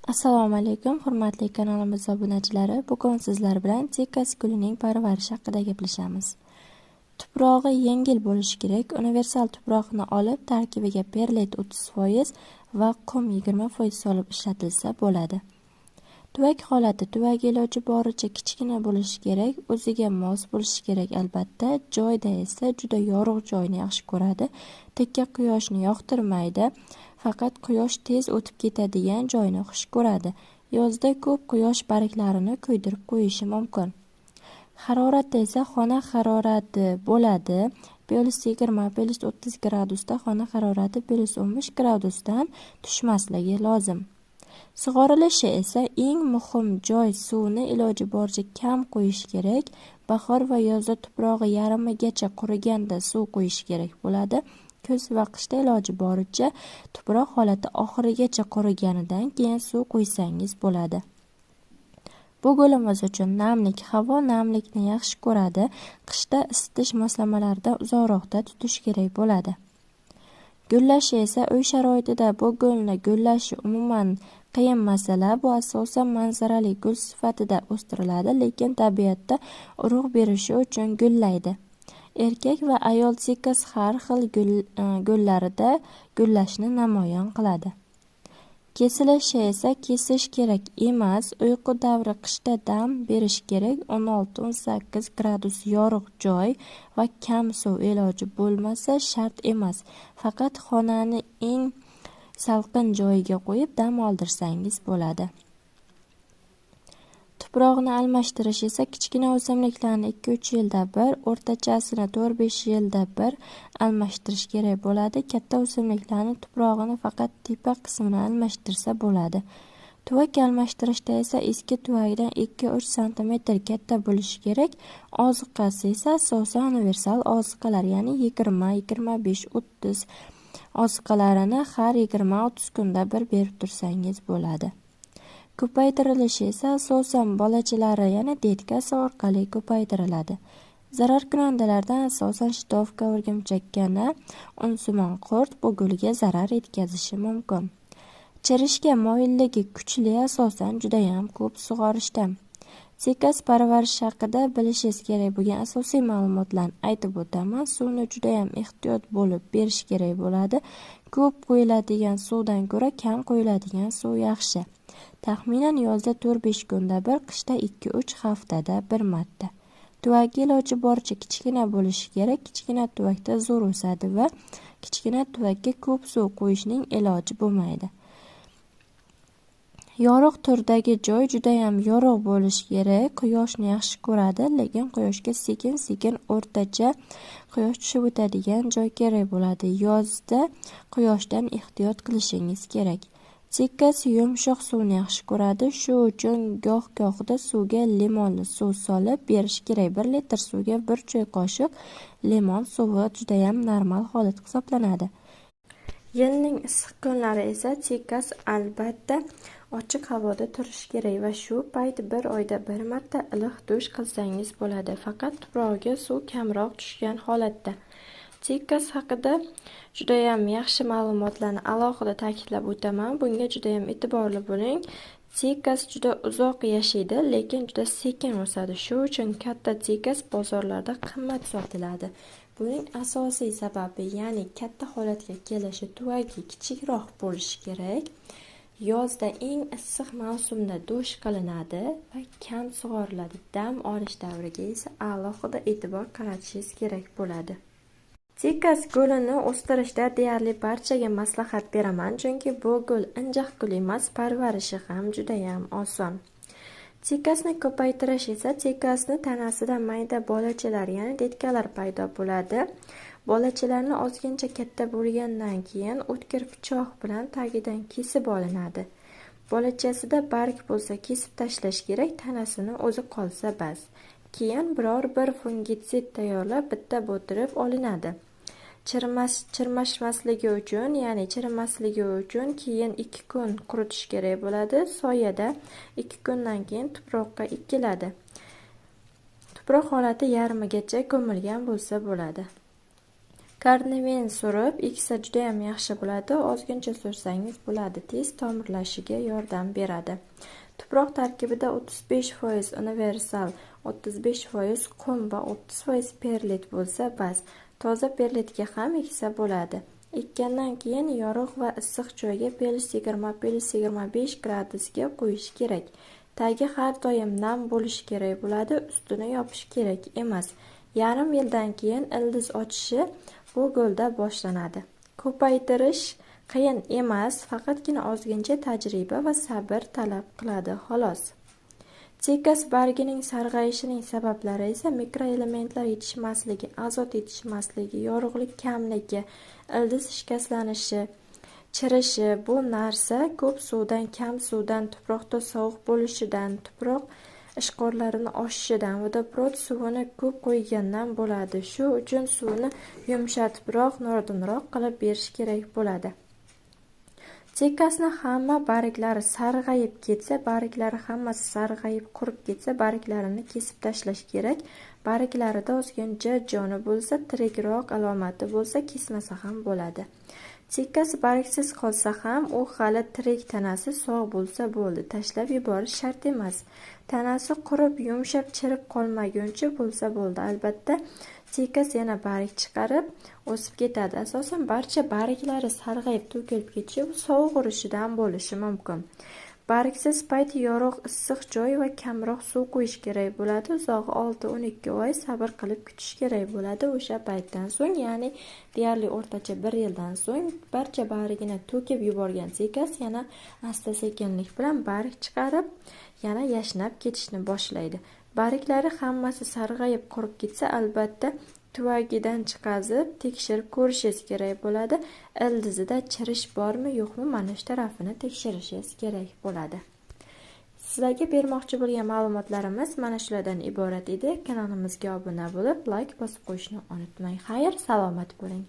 Assalomu alaykum, hurmatli kanalimiz obunachilari. Bugun sizlar bilan Sikas gulining parvarishi haqida gaplashamiz. Tuprog'i yengil bo'lishi kerak. Universal tuproqni olib, tarkibiga perlit 30% va qum 20% solib ishlatilsa bo'ladi. Tuvak holati tuvagi iloji boricha kichkina bo'lishi kerak, o'ziga mos bo'lishi kerak albatta. Joyda esa juda yorug' joyni yaxshi ko'radi. Tekka quyoshni yoqtirmaydi. Faqat quyosh tez o'tib ketadigan joyni xush ko'radi. Yozda ko'p quyosh barglarini kuydirib qo'yishi mumkin. Harorati esa xona harorati bo'ladi. +20–+30 gradusda xona harorati +15 gradusdan tushmasligi lozim. Sug'orilishi esa eng muhim joy suvni iloji boricha kam qo'yish kerak. Bahor va yozda tuprog'i yarimigacha quriganda suv qo'yish kerak bo'ladi. Kuz va qishda iloji boricha tuproq holati oxirigacha quriganidan keyin suv qo'ysangiz bo'ladi. Bu gulimiz uchun namlik havo namlikni yaxshi ko'radi. Qishda isitish moslamalaridan uzoqroqda tutish kerak bo'ladi. Gullashi esa uy sharoitida bu gulni gullashi umuman qiyin masala. Bu asosan manzarali gul sifatida o'stiriladi, lekin tabiatda urug' berishi uchun gullaydi. Erkak va ayol sikas har xil gullarida gullashni namoyon qiladi. Kesilishi esa kesish kerak emas. Uyqu davri qishda dam berish kerak. 16–18 gradus yorug' joy va kam suv iloji bo'lmasa shart emas. Faqat xonani eng salqin joyiga qo'yib dam oldirsangiz bo'ladi. Tuproqni almashtirish esa kichkina o'simliklarni 2–3 yilda bir, o'rtachasini 4–5 yilda bir almashtirish kerak bo'ladi. Katta o'simliklarni tuprog'ini faqat tepa qismini almashtirsa bo'ladi. Tuvak almashtirishda esa eski tuvakdan 2–3 sm katta bo'lishi kerak. Oziqasi esa asosan universal oziqalar, ya'ni 20–25–30 oziqalarini har 20–30 kunda bir berib tursangiz bo'ladi. Ko'paytirilishi esa asosan bolachilari, ya'ni detkasi orqali ko'paytiriladi. Zararkunandalardan asosan shitovka, o'rgimchak kana, unsimon qurt bu gulga zarar yetkazishi mumkin. Chirishga moyilligi kuchli, asosan judayam ko'p sug'orishdan. Sikas parvarishi haqida bilishingiz kerak bo'lgan asosiy ma'lumotlarni aytib o'taman. Suvni judayam ehtiyot bo'lib berish kerak bo'ladi. Ko'p qo'yiladigan suvdan ko'ra kam qo'yiladigan suv yaxshi. Taxminan yozda 4–5 kunda bir, qishda 2–3 haftada bir marta. Tuvagi iloji boricha kichkina bo'lishi kerak. Kichkina tuvakda zo'r o'sadi va kichkina tuvakka ko'p suv qo'yishning iloji bo'lmaydi. Yorug' turdagi joy judayam yorug' bo'lishi kerak. Quyoshni yaxshi ko'radi, lekin quyoshga sekin-sekin o'rtacha quyosh tushib o'tadigan joy kerak bo'ladi. Yozda quyoshdan ehtiyot qilishingiz kerak. Sikas yumshoq suvni yaxshi ko'radi. Shu uchun goh-gohida suvga limonli suv solib berish kerak. 1 litr suvga 1 choy qoshiq limon suvi judayam normal holat hisoblanadi. Yilning issiq kunlari esa sikas albatta ochiq havoda turishi kerak va shu payt bir oyda bir marta iliq dush qilsangiz bo'ladi. Faqat tuprog'iga suv kamroq tushgan holatda. Sikas haqida judayam yaxshi ma'lumotlarni alohida ta'kidlab o'taman. Bunga judayam e'tiborli bo'ling. Sikas juda uzoq yashaydi, lekin juda sekin o'sadi. Shu uchun katta sikas bozorlarda qimmat sotiladi. Buning asosiy sababi, ya'ni katta holatga kelishi tuvagi kichikroq bo'lishi kerak. Yozda eng issiq mavsumda dush qilinadi va kam sug'oriladi. Dam olish davriga esa alohida e'tibor qaratishingiz kerak bo'ladi. Sikas gulini o'stirishda deyarli barchaga maslahat beraman, chunki bu gul injiq gul emas, parvarishi ham judayam oson. Sikasni ko'paytirish esa sikasni tanasida mayda bolachalar, ya'ni detkalar paydo bo'ladi. Bolachalarni ozgincha katta bo'lgandan keyin o'tkir pichoq bilan tagidan kesib olinadi. Bolachasida barg bo'lsa kesib tashlash kerak, tanasini o'zi qolsa bas. Keyin biror bir fungitsid tayyorlab bitta bo'tirib olinadi. Chirmashmasligi uchun keyin 2 kun quritish kerak bo'ladi. Soyada 2 kundan keyin tuproqqa ekiladi. Tuproq holati yarmigacha ko'milgan bo'lsa bo'ladi. Karniven surib, eksa juda ham yaxshi bo'ladi. Ozgincha sursangiz bo'ladi. Tez tomirlashiga yordam beradi. Tuproq tarkibida 35% universal, 35% qum va 30% perlit bo'lsa bas. Toza perlitga ham eksa bo'ladi. Ekkandan keyin yorug' va issiq joyga +20–+25 gradusga qo'yish kerak. Tagi har doim nam bo'lishi kerak bo'ladi, ustini yopish kerak emas. Yarim yildan keyin ildiz ochishi bu golda boshlanadi. Ko'paytirish qiyin emas, faqatgina ozgincha tajriba va sabr talab qiladi xolos. Sikas bargining sarg'ayishining sabablari esa mikroelementlar yetishmasligi, azot yetishmasligi, yorug'lik kamligi, ildiz shikastlanishi, chirishi. Bu narsa ko'p suvdan, kam suvdan, tuproqda sovuq bo'lishidan, tuproq ishqorlarini oshishidan, vodoprovod suvini ko'p qo'ygandan bo'ladi. Shu uchun suvni yumshatibroq, nordonroq qilib berish kerak bo'ladi. Sikasni hamma bariklari sarg'ayib ketsa, bariklari hammasi sarg'ayib qurib ketsa, bariklarini kesib tashlash kerak. Bariklarida ozgincha joni bo'lsa, tirikroq alomati bo'lsa, kesmasa ham bo'ladi. Sikas bariksiz qolsa ham u hali tirik, tanasi sog' bo'lsa bo'ldi, tashlab yuborish shart emas. Tanasi qurib, yumshab, chirib qolmaguncha bo'lsa bo'ldi. Albatta, sikas yana barik chiqarib o'sib ketadi. Asosan barcha bariklari sarg'ayib to'kilib ketishi bu sovuq urishidan bo'lishi mumkin. Bariksiz payt yorug', issiq joy va kamroq suv qo'yish kerak bo'ladi. Uzog'i 6-12 oy sabr qilib kutish kerak bo'ladi. O'sha paytdan so'ng, ya'ni deyarli o'rtacha 1 yildan so'ng barcha barigini to'kib yuborgan sikas yana asta-sekinlik bilan barik chiqarib, yana yashnab ketishni boshlaydi. Bariklari hammasi sarg'ayib qurib ketsa, albatta tuvagidan chiqazib tekshirib ko'rishingiz kerak bo'ladi. Ildizida chirish bormi, yo'qmi, mana shu tarafini tekshirishingiz kerak bo'ladi. Sizlarga bermoqchi bo'lgan ma'lumotlarimiz mana shulardan iborat edi. Kanalimizga obuna bo'lib, like bosib qo'yishni unutmang. Xayr, salomat bo'ling.